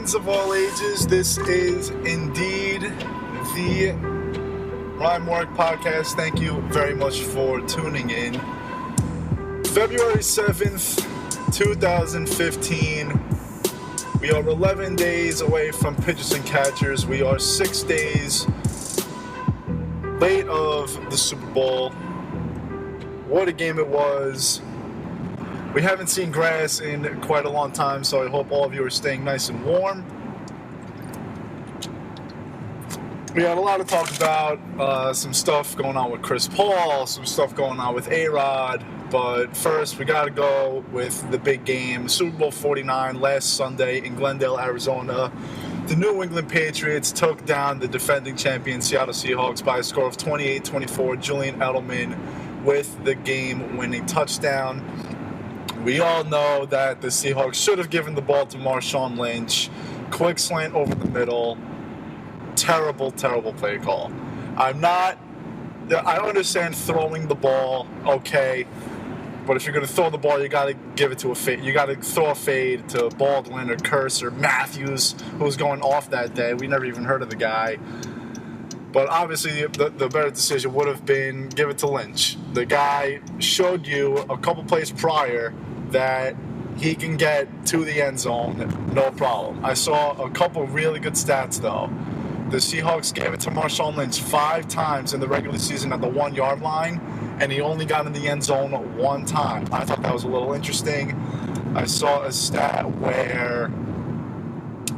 fans of all ages, this is indeed the Morik podcast. Thank you very much for tuning in. February 7th, 2015. We are 11 days away from pitchers and catchers. We are 6 days late of the Super Bowl. What a game it was. We haven't seen grass in quite a long time, so I hope all of you are staying nice and warm. We had a lot to talk about, some stuff going on with Chris Paul, some stuff going on with A-Rod, but first we got to go with the big game, Super Bowl 49 last Sunday in Glendale, Arizona. The New England Patriots took down the defending champion Seattle Seahawks by a score of 28-24. Julian Edelman with the game-winning touchdown. We all know that the Seahawks should have given the ball to Marshawn Lynch. Quick slant over the middle. Terrible, terrible play call. I understand throwing the ball, okay. But if you're going to throw the ball, you got to give it to a fade. You got to throw a fade to Baldwin or Curse or Matthews, who was going off that day. We never even heard of the guy. But obviously, the better decision would have been give it to Lynch. The guy showed you a couple plays prior that he can get to the end zone, no problem. I saw a couple really good stats, though. The Seahawks gave it to Marshawn Lynch 5 times in the regular season at the 1-yard line, and he only got in the end zone 1 time. I thought that was a little interesting. I saw a stat where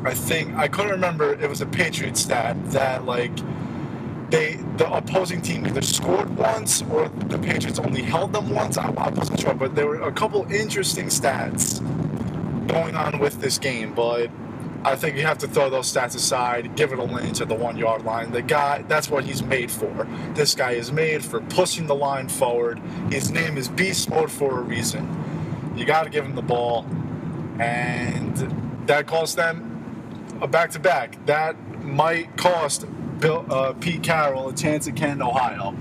I couldn't remember, it was a Patriots stat that, the opposing team either scored once or the Patriots only held them once. I wasn't sure, but there were a couple interesting stats going on with this game. But I think you have to throw those stats aside, give it a Lynch at the 1-yard line. The guy, that's what he's made for. This guy is made for pushing the line forward. His name is Beast Mode for a reason. You got to give him the ball. And that cost them a back-to-back. That might cost Pete Carroll a chance at Canton, Ohio.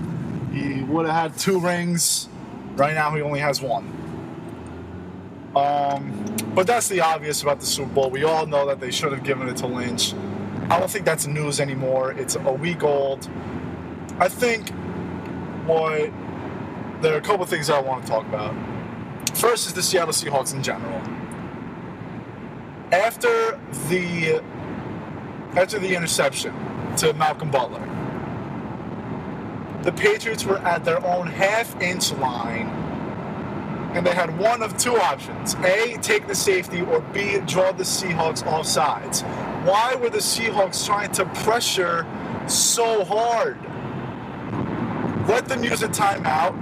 He would have had 2 rings. Right now he only has 1. But that's the obvious about the Super Bowl. We all know that they should have given it to Lynch. I don't think that's news anymore. It's a week old. I think there are a couple of things I want to talk about. First is the Seattle Seahawks in general. After the interception to Malcolm Butler, the Patriots were at their own half-inch line, and they had one of 2 options. A, take the safety, or B, draw the Seahawks off sides. Why were the Seahawks trying to pressure so hard? Let them use a timeout,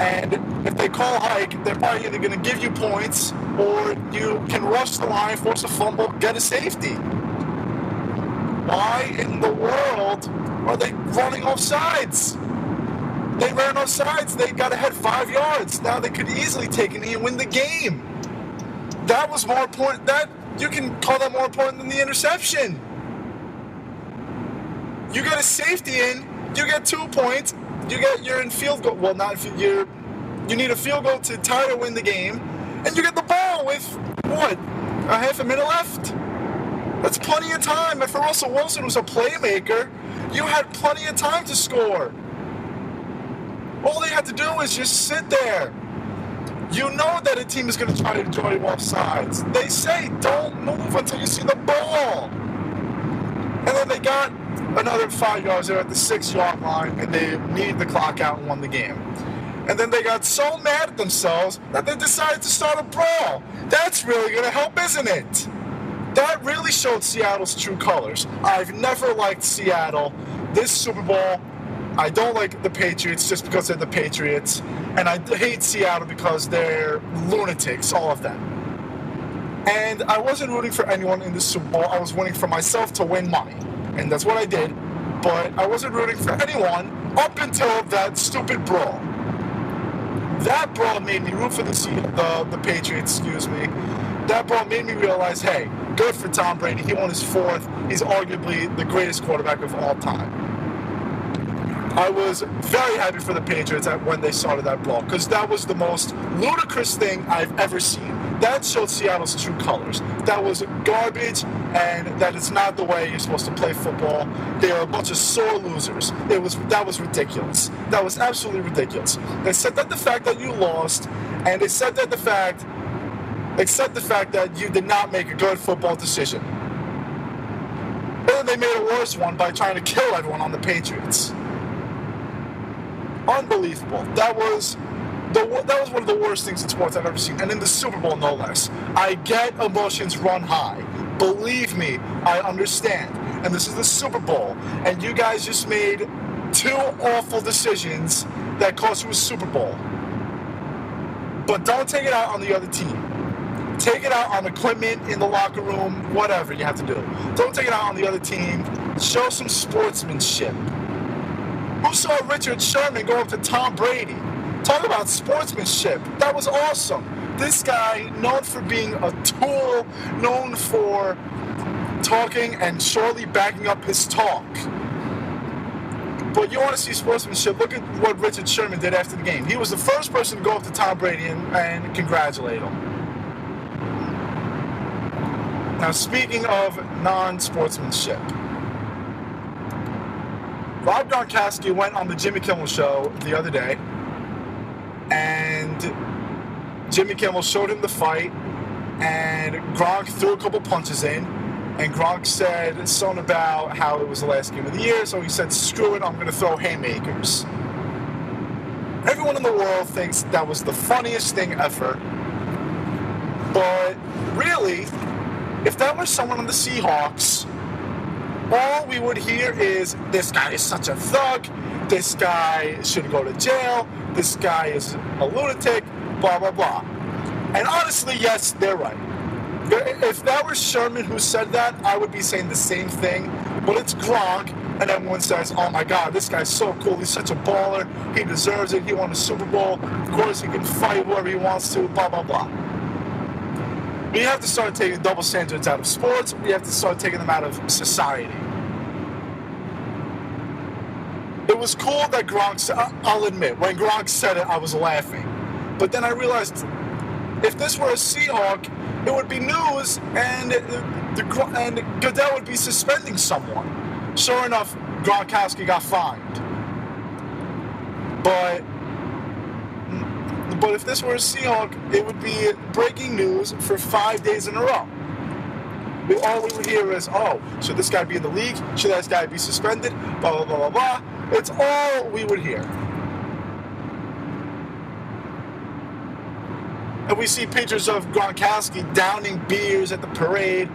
and if they call hike, they're probably either going to give you points, or you can rush the line, force a fumble, get a safety. Why in the world are they running off sides? They ran off sides. They got ahead 5 yards. Now they could easily take a knee and win the game. That was more important. That you can call that more important than the interception. You get a safety in. You get 2 points. You're in field goal. Well, not if you need a field goal to tie or win the game, and you get the ball with a half a minute left. That's plenty of time. And for Russell Wilson, who's a playmaker, you had plenty of time to score. All they had to do is just sit there. You know that a team is going to try to draw you off sides. They say don't move until you see the ball. And then they got another 5 yards there at the 6-yard line, and they needed the clock out and won the game. And then they got so mad at themselves that they decided to start a brawl. That's really going to help, isn't it? That really showed Seattle's true colors. I've never liked Seattle. This Super Bowl, I don't like the Patriots just because they're the Patriots. And I hate Seattle because they're lunatics, all of them. And I wasn't rooting for anyone in the Super Bowl. I was rooting for myself to win money. And that's what I did. But I wasn't rooting for anyone up until that stupid brawl. That brawl made me root for the Patriots, That brawl made me realize, hey, good for Tom Brady. He won his 4th. He's arguably the greatest quarterback of all time. I was very happy for the Patriots when they started that brawl, because that was the most ludicrous thing I've ever seen. that showed Seattle's true colors. That was garbage, and that is not the way you're supposed to play football. They are a bunch of sore losers. That was ridiculous. That was absolutely ridiculous. They said that the fact that you lost, and they said that except the fact that you did not make a good football decision. And they made a worse one by trying to kill everyone on the Patriots. Unbelievable. That was one of the worst things in sports I've ever seen, and in the Super Bowl, no less. I get emotions run high. Believe me, I understand. And this is the Super Bowl, and you guys just made two awful decisions that cost you a Super Bowl. But don't take it out on the other team. Take it out on equipment in the locker room, whatever you have to do. Don't take it out on the other team. Show some sportsmanship. Who saw Richard Sherman go up to Tom Brady? Talk about sportsmanship. That was awesome. This guy, known for being a tool, known for talking and surely backing up his talk. But you want to see sportsmanship, look at what Richard Sherman did after the game. He was the first person to go up to Tom Brady and congratulate him. Now, speaking of non-sportsmanship, Rob Gronkowski went on the Jimmy Kimmel Show the other day, and Jimmy Kimmel showed him the fight, and Gronk threw a couple punches in, and Gronk said something about how it was the last game of the year, so he said, screw it, I'm going to throw haymakers. Everyone in the world thinks that was the funniest thing ever, but really, if that was someone on the Seahawks, all we would hear is, this guy is such a thug, this guy should go to jail, this guy is a lunatic, blah, blah, blah. And honestly, yes, they're right. If that was Sherman who said that, I would be saying the same thing. But it's Gronk, and everyone says, oh my God, this guy's so cool, he's such a baller, he deserves it, he won a Super Bowl, of course he can fight whoever he wants to, blah, blah, blah. We have to start taking double standards out of sports. We have to start taking them out of society. It was cool that Gronk said, I'll admit, when Gronk said it, I was laughing. But then I realized, if this were a Seahawk, it would be news, and Goodell would be suspending someone. Sure enough, Gronkowski got fined. But if this were a Seahawk, it would be breaking news for 5 days in a row. All we would hear is, oh, should this guy be in the league? Should this guy be suspended? Blah, blah, blah, blah, blah. It's all we would hear. And we see pictures of Gronkowski downing beers at the parade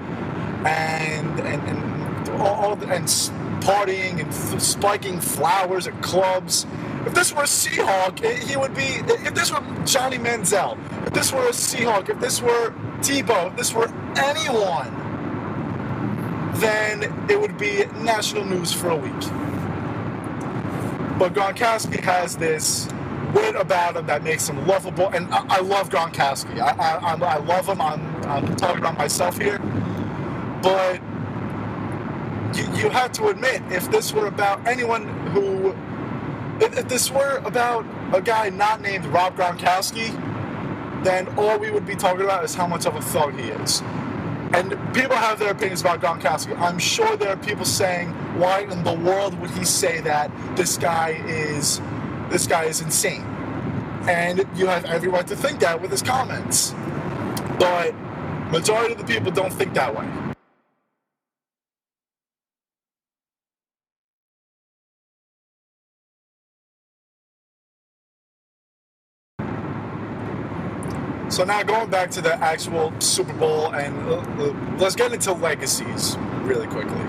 and partying and spiking flowers at clubs. If this were a Seahawk, he would be, if this were Johnny Manziel, if this were a Seahawk, if this were Tebow, if this were anyone, then it would be national news for a week. But Gronkowski has this wit about him that makes him lovable, and I love Gronkowski. I love him. I'm talking about myself here. But you have to admit, if this were about anyone who... If this were about a guy not named Rob Gronkowski, then all we would be talking about is how much of a thug he is. And people have their opinions about Gronkowski. I'm sure there are people saying, why in the world would he say that? This guy is insane. And you have every right to think that with his comments. But majority of the people don't think that way. So now going back to the actual Super Bowl, and let's get into legacies really quickly.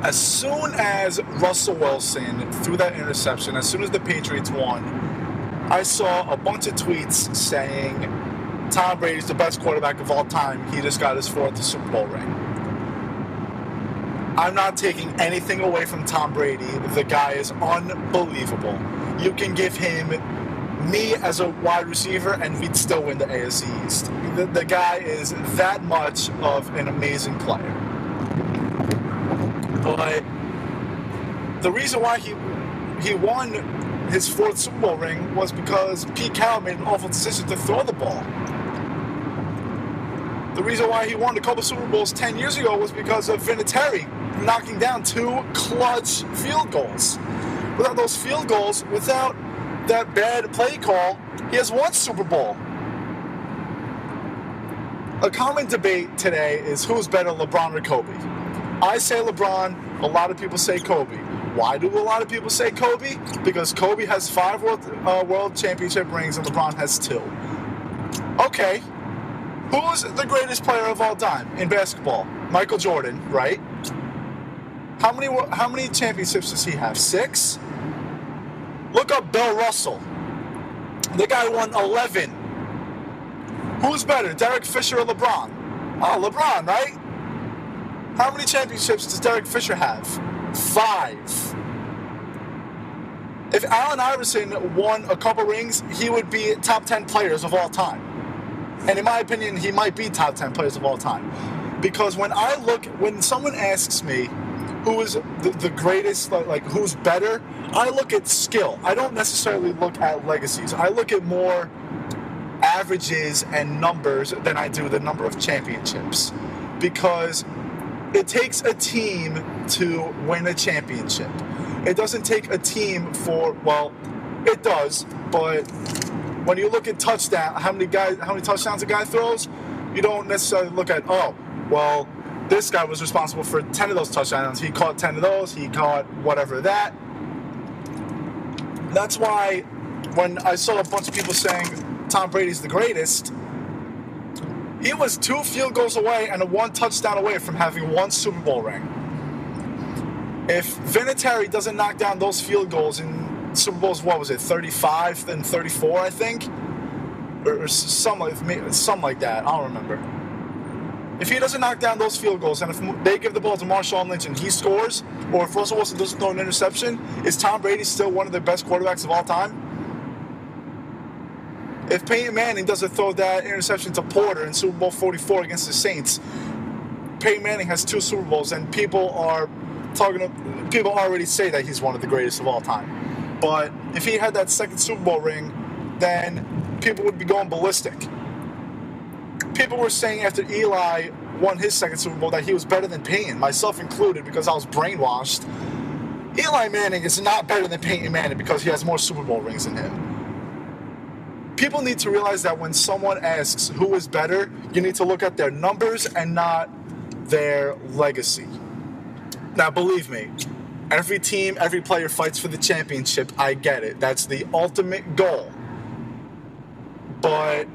As soon as Russell Wilson threw that interception, as soon as the Patriots won, I saw a bunch of tweets saying Tom Brady's the best quarterback of all time. He just got his fourth Super Bowl ring. I'm not taking anything away from Tom Brady. The guy is unbelievable. You can give him me as a wide receiver, and we'd still win the AFC East. The guy is that much of an amazing player. But the reason why he won his fourth Super Bowl ring was because Pete Carroll made an awful decision to throw the ball. The reason why he won a couple Super Bowls 10 years ago was because of Vinatieri knocking down 2 clutch field goals. Without those field goals, without that bad play call, he has 1 Super Bowl. A common debate today is who's better, LeBron or Kobe. I say LeBron, a lot of people say Kobe. Why do a lot of people say Kobe? Because Kobe has 5 world championship rings and LeBron has 2. Okay, who's the greatest player of all time in basketball? Michael Jordan, right? How many championships does he have? 6? Look up Bill Russell. The guy won 11. Who's better, Derek Fisher or LeBron? Oh, LeBron, right? How many championships does Derek Fisher have? 5. If Allen Iverson won a couple rings, he would be top 10 players of all time. And in my opinion, he might be top 10 players of all time. Because when someone asks me who is the greatest, like who's better, I look at skill. I don't necessarily look at legacies. I look at more averages and numbers than I do the number of championships. Because it takes a team to win a championship. It doesn't take a team it does, but when you look at touchdown, how many touchdowns a guy throws, you don't necessarily look at, this guy was responsible for 10 of those touchdowns. He caught 10 of those. He caught whatever that. That's why when I saw a bunch of people saying Tom Brady's the greatest, he was 2 field goals away and 1 touchdown away from having 1 Super Bowl ring. If Vinatieri doesn't knock down those field goals in Super Bowls, 35 and 34, I think? Or something like that. I don't remember. If he doesn't knock down those field goals, and if they give the ball to Marshawn Lynch and he scores, or if Russell Wilson doesn't throw an interception, is Tom Brady still one of the best quarterbacks of all time? If Peyton Manning doesn't throw that interception to Porter in Super Bowl 44 against the Saints, Peyton Manning has 2 Super Bowls, and people already say that he's one of the greatest of all time. But if he had that 2nd Super Bowl ring, then people would be going ballistic. People were saying after Eli won his 2nd Super Bowl that he was better than Peyton, myself included, because I was brainwashed. Eli Manning is not better than Peyton Manning because he has more Super Bowl rings than him. People need to realize that when someone asks who is better, you need to look at their numbers and not their legacy. Now, believe me, every team, every player fights for the championship. I get it. That's the ultimate goal. But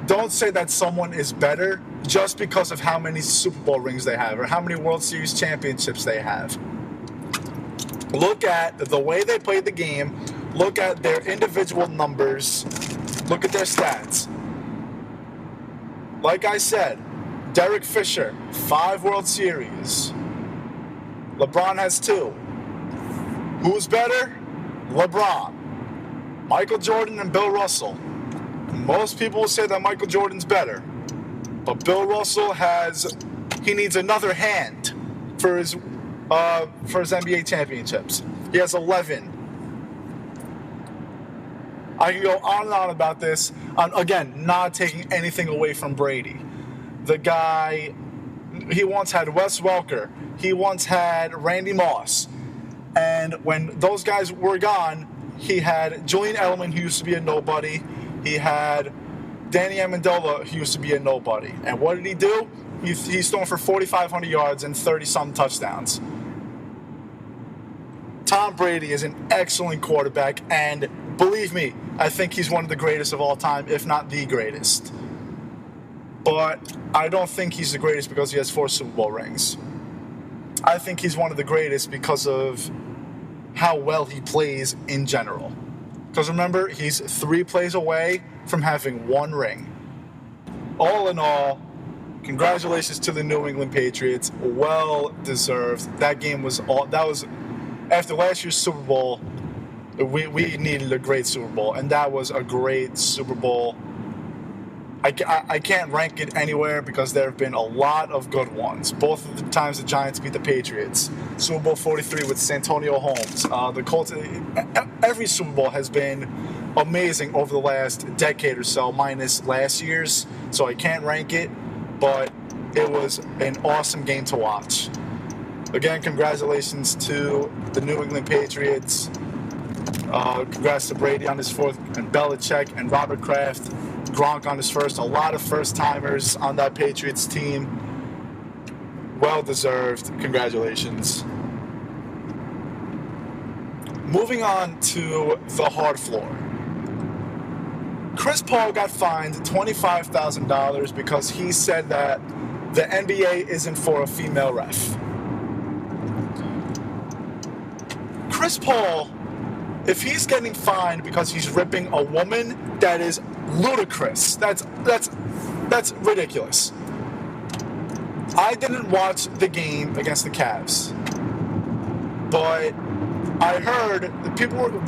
don't say that someone is better just because of how many Super Bowl rings they have or how many World Series championships they have. Look at the way they play the game. Look at their individual numbers. Look at their stats. Like I said, Derek Fisher, 5 World Series. LeBron has 2. Who's better? LeBron. Michael Jordan and Bill Russell. Most people will say that Michael Jordan's better. But Bill Russell he needs another hand for his NBA championships. He has 11. I can go on and on about this. Again, not taking anything away from Brady. The guy, he once had Wes Welker. He once had Randy Moss. And when those guys were gone, he had Julian Edelman, who used to be a nobody. He had Danny Amendola, who used to be a nobody. And what did he do? He's thrown for 4,500 yards and 30-some touchdowns. Tom Brady is an excellent quarterback, and believe me, I think he's one of the greatest of all time, if not the greatest. But I don't think he's the greatest because he has 4 Super Bowl rings. I think he's one of the greatest because of how well he plays in general. Because remember, he's 3 plays away from having 1 ring. All in all, congratulations to the New England Patriots. Well deserved. That was after last year's Super Bowl. We needed a great Super Bowl, and that was a great Super Bowl. I can't rank it anywhere because there have been a lot of good ones. Both of the times the Giants beat the Patriots. Super Bowl 43 with Santonio Holmes. The Colts. Every Super Bowl has been amazing over the last decade or so, minus last year's, so I can't rank it, but it was an awesome game to watch. Again, congratulations to the New England Patriots. Congrats to Brady on his fourth, and Belichick and Robert Kraft, Gronk on his first. A lot of first-timers on that Patriots team. Well-deserved. Congratulations. Moving on to the hard floor. Chris Paul got fined $25,000 because he said that the NBA isn't for a female ref. Chris Paul, if he's getting fined because he's ripping a woman, that is ludicrous. That's ridiculous. I didn't watch the game against the Cavs, but I heard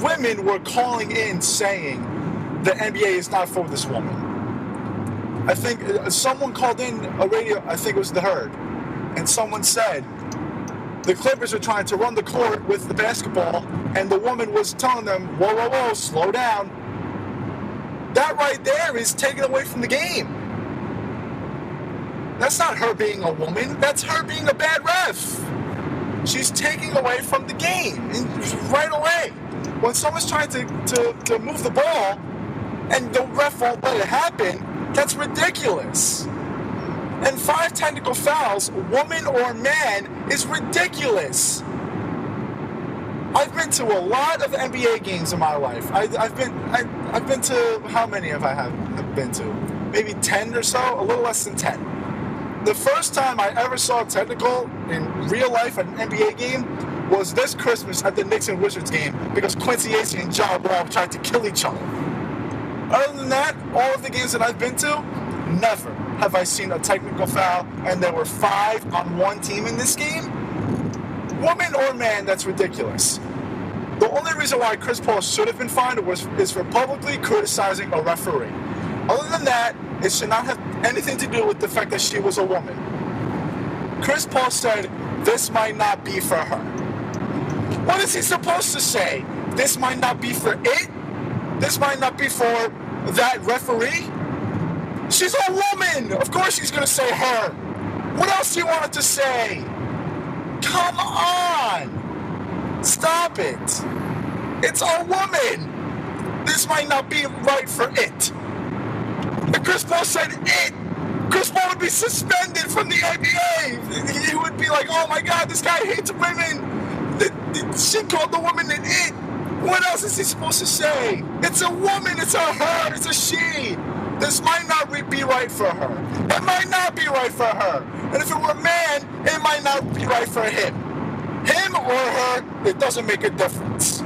women were calling in saying the NBA is not for this woman. I think someone called in a radio, I think it was The Herd, and someone said the Clippers are trying to run the court with the basketball, and the woman was telling them, whoa, whoa, whoa, slow down. That right there is taken away from the game. That's not her being a woman. That's her being a bad ref. She's taking away from the game right away. When someone's trying to move the ball and the ref won't let it happen, that's ridiculous. And 5 technical fouls, woman or man, is ridiculous. I've been to a lot of NBA games in my life. I've been to, how many have I been to? Maybe 10 or so, a little less than 10. The first time I ever saw a technical in real life at an NBA game was this Christmas at the Knicks and Wizards game because Quincy Acy and John Wall tried to kill each other. Other than that, all of the games that I've been to, never have I seen a technical foul, and there were 5 on one team in this game. Woman or man, that's ridiculous. The only reason why Chris Paul should have been fined is for publicly criticizing a referee. Other than that, it should not have anything to do with the fact that she was a woman. Chris Paul said, this might not be for her. What is he supposed to say? This might not be for it? This might not be for that referee? She's a woman! Of course she's going to say her. What else do you want it to say? Come on! Stop it. It's a woman. This might not be right for it. If Chris Paul said it, Chris Paul would be suspended from the NBA. He would be like, oh my God, this guy hates women. She called the woman an it. What else is he supposed to say? It's a woman, it's a her, it's a she. This might not be right for her. It might not be right for her. And if it were a man, it might not be right for him. Him or her, it doesn't make a difference.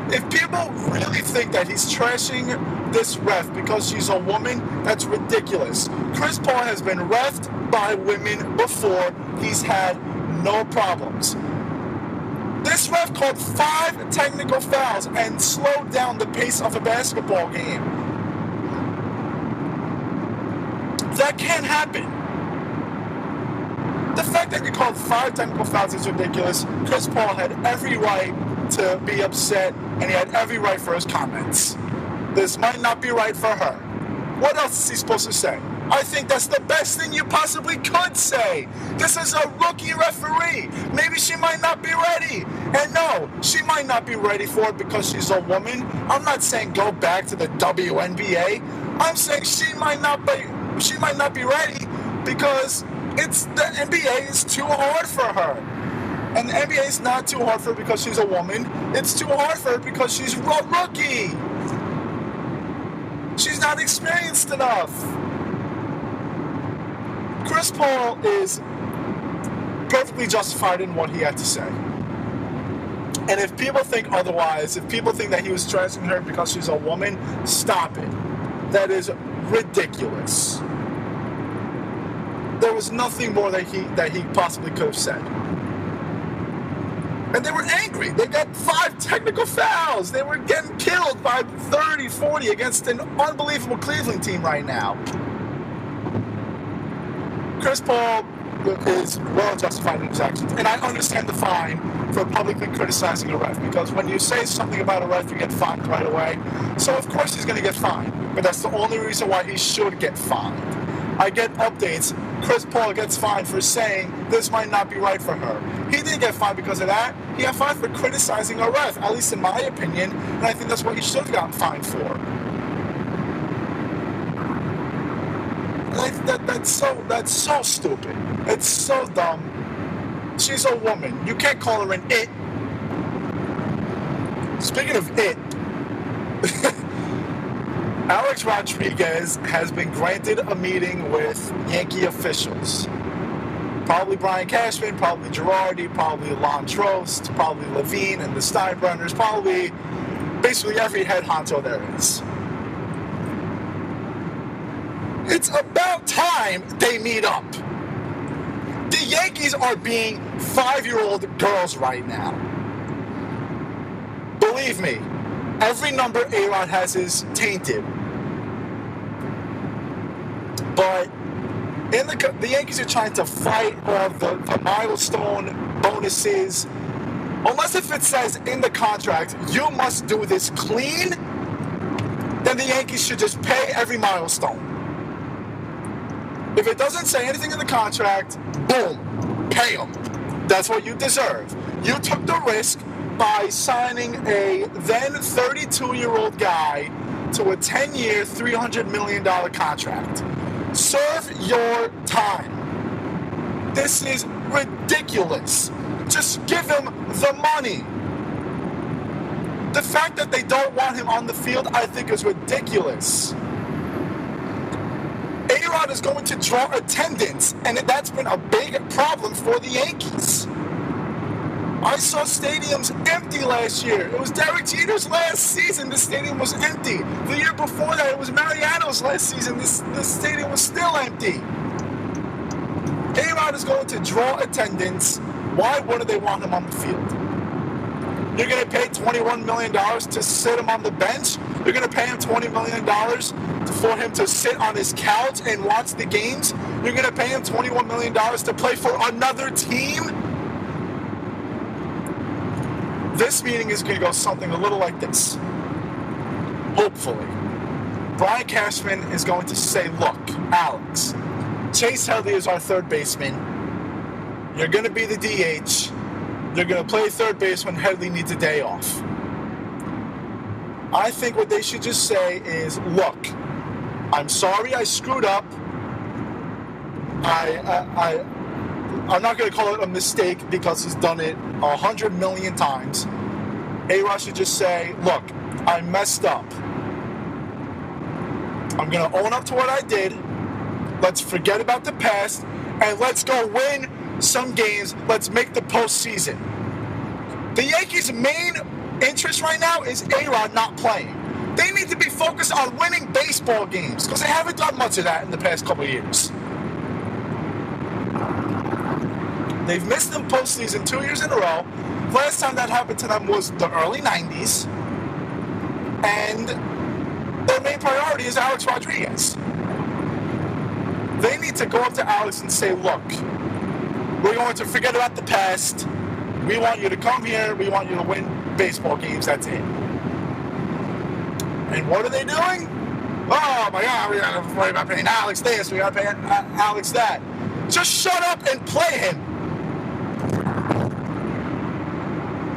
If people really think that he's trashing this ref because she's a woman, that's ridiculous. Chris Paul has been reffed by women before. He's had no problems. This ref called 5 technical fouls and slowed down the pace of a basketball game. That can't happen. The fact that you called 5 technical fouls is ridiculous. Chris Paul had every right to be upset, and he had every right for his comments. This might not be right for her. What else is he supposed to say? I think that's the best thing you possibly could say. This is a rookie referee. Maybe she might not be ready. And no, she might not be ready for it because she's a woman. I'm not saying go back to the WNBA. I'm saying she might not be ready because the NBA is too hard for her. And the NBA is not too hard for her because she's a woman. It's too hard for her because she's a rookie. She's not experienced enough. Chris Paul is perfectly justified in what he had to say. And if people think otherwise, if people think that he was trashing her because she's a woman, stop it. That is ridiculous. There was nothing more that he possibly could have said. And they were angry. They got 5 technical fouls. They were getting killed by 30, 40 against an unbelievable Cleveland team right now. Chris Paul is well justified in his actions. And I understand the fine for publicly criticizing a ref, because when you say something about a ref, you get fined right away. So of course he's going to get fined, but that's the only reason why he should get fined. I get updates. Chris Paul gets fined for saying this might not be right for her. He didn't get fined because of that. He got fined for criticizing a ref, at least in my opinion, and I think that's what he should have gotten fined for. That's so stupid. It's so dumb. She's a woman. You can't call her an it. Speaking of it, Alex Rodriguez has been granted a meeting with Yankee officials. Probably Brian Cashman, probably Girardi, probably Lon Trost, probably Levine and the Steinbrenners, probably basically every head honcho there is. It's about time they meet up. The Yankees are being 5-year-old girls right now. Believe me, every number A-Rod has is tainted. But the Yankees are trying to fight all the milestone bonuses. Unless if it says in the contract, you must do this clean, then the Yankees should just pay every milestone. If it doesn't say anything in the contract, boom, pay them. That's what you deserve. You took the risk by signing a then 32-year-old guy to a 10-year, $300 million contract. Serve your time. This is ridiculous. Just give him the money. The fact that they don't want him on the field, I think, is ridiculous. A-Rod is going to draw attendance, and that's been a big problem for the Yankees. I saw stadiums empty last year. It was Derek Jeter's last season. The stadium was empty. The year before that, it was Mariano's last season. The stadium was still empty. A-Rod is going to draw attendance. Why wouldn't they want him on the field? You're going to pay $21 million to sit him on the bench? You're going to pay him $20 million for him to sit on his couch and watch the games? You're going to pay him $21 million to play for another team? This meeting is going to go something a little like this. Hopefully. Brian Cashman is going to say, look, Alex, Chase Headley is our third baseman. You're going to be the DH. You're going to play third base when Headley needs a day off. I think what they should just say is, look, I'm sorry I screwed up. I'm not going to call it a mistake because he's done it 100 million times. A-Rod should just say, look, I messed up. I'm going to own up to what I did. Let's forget about the past, and let's go win some games. Let's make the postseason. The Yankees' main interest right now is A-Rod not playing. They need to be focused on winning baseball games because they haven't done much of that in the past couple of years. They've missed the postseason 2 years in a row. Last time that happened to them was the early 90s. And their main priority is Alex Rodriguez. They need to go up to Alex and say, look, we're going to forget about the past. We want you to come here. We want you to win baseball games. That's it. And what are they doing? Oh, my God, we got to worry about paying Alex this. We got to pay Alex that. Just shut up and play him.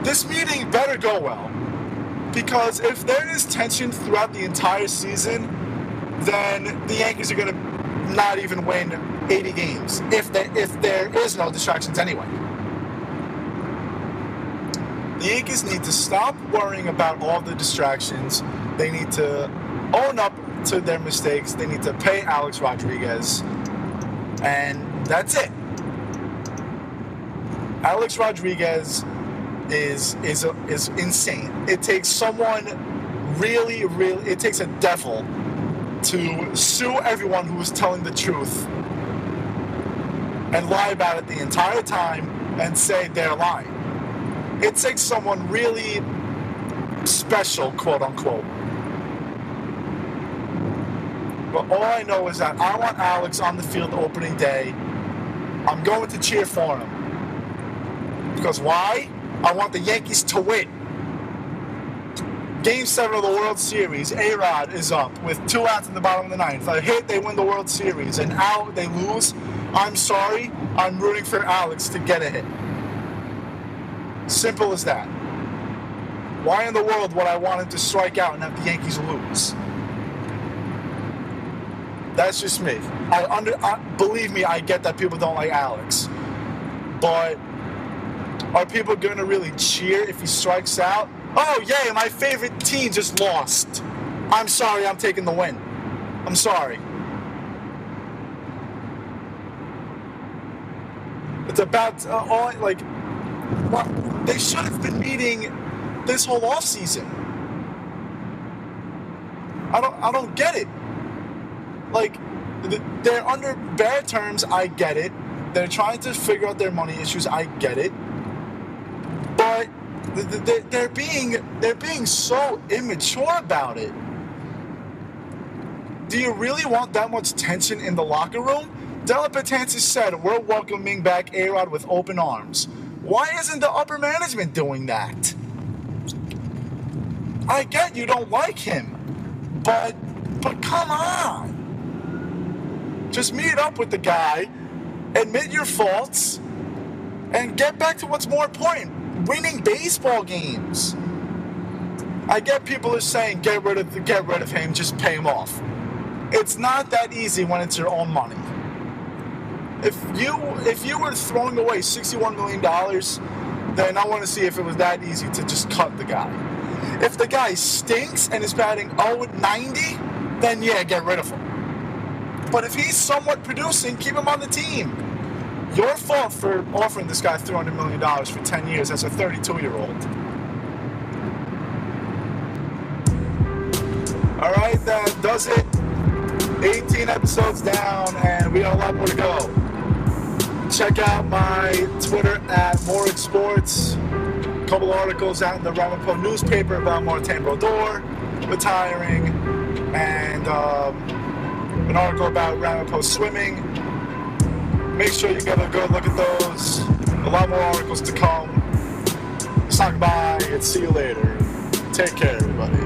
This meeting better go well. Because if there is tension throughout the entire season, then the Yankees are going to not even win 80 games. If there is no distractions anyway. The Yankees need to stop worrying about all the distractions. They need to own up to their mistakes. They need to pay Alex Rodriguez. And that's it. Alex Rodriguez is insane. It takes someone really, it takes a devil to sue everyone who is telling the truth and lie about it the entire time and say they're lying. It takes someone really special, quote unquote. But all I know is that I want Alex on the field opening day, I'm going to cheer for him. Because why? I want the Yankees to win. Game 7 of the World Series, A-Rod is up with 2 outs in the bottom of the 9th. A hit, they win the World Series. An out, they lose. I'm sorry, I'm rooting for Alex to get a hit. Simple as that. Why in the world would I want him to strike out and have the Yankees lose? That's just me. Believe me, I get that people don't like Alex. But are people going to really cheer if he strikes out? Oh, yeah, my favorite team just lost. I'm sorry, I'm taking the win. I'm sorry. It's about they should have been meeting this whole offseason. I don't get it. Like, they're under bad terms, I get it. They're trying to figure out their money issues, I get it. But they're being so immature about it. Do you really want that much tension in the locker room? Della Betances said, we're welcoming back A-Rod with open arms. Why isn't the upper management doing that? I get you don't like him, but come on. Just meet up with the guy, admit your faults, and get back to what's more important, winning baseball games. I get people are saying get rid of him, just pay him off. It's not that easy when it's your own money. If you were throwing away $61 million, then I want to see if it was that easy to just cut the guy. If the guy stinks and is batting 0-90, then yeah, get rid of him. But if he's somewhat producing, keep him on the team. Your fault for offering this guy $300 million for 10 years as a 32-year-old. All right, that does it. 18 episodes down, and we got a lot more to go. Check out my Twitter at Morik Sports. A couple articles out in the Ramapo newspaper about Martin Brodeur retiring, and an article about Ramapo swimming. Make sure you get a good look at those. A lot more articles to come. Let's talk bye and see you later. Take care, everybody.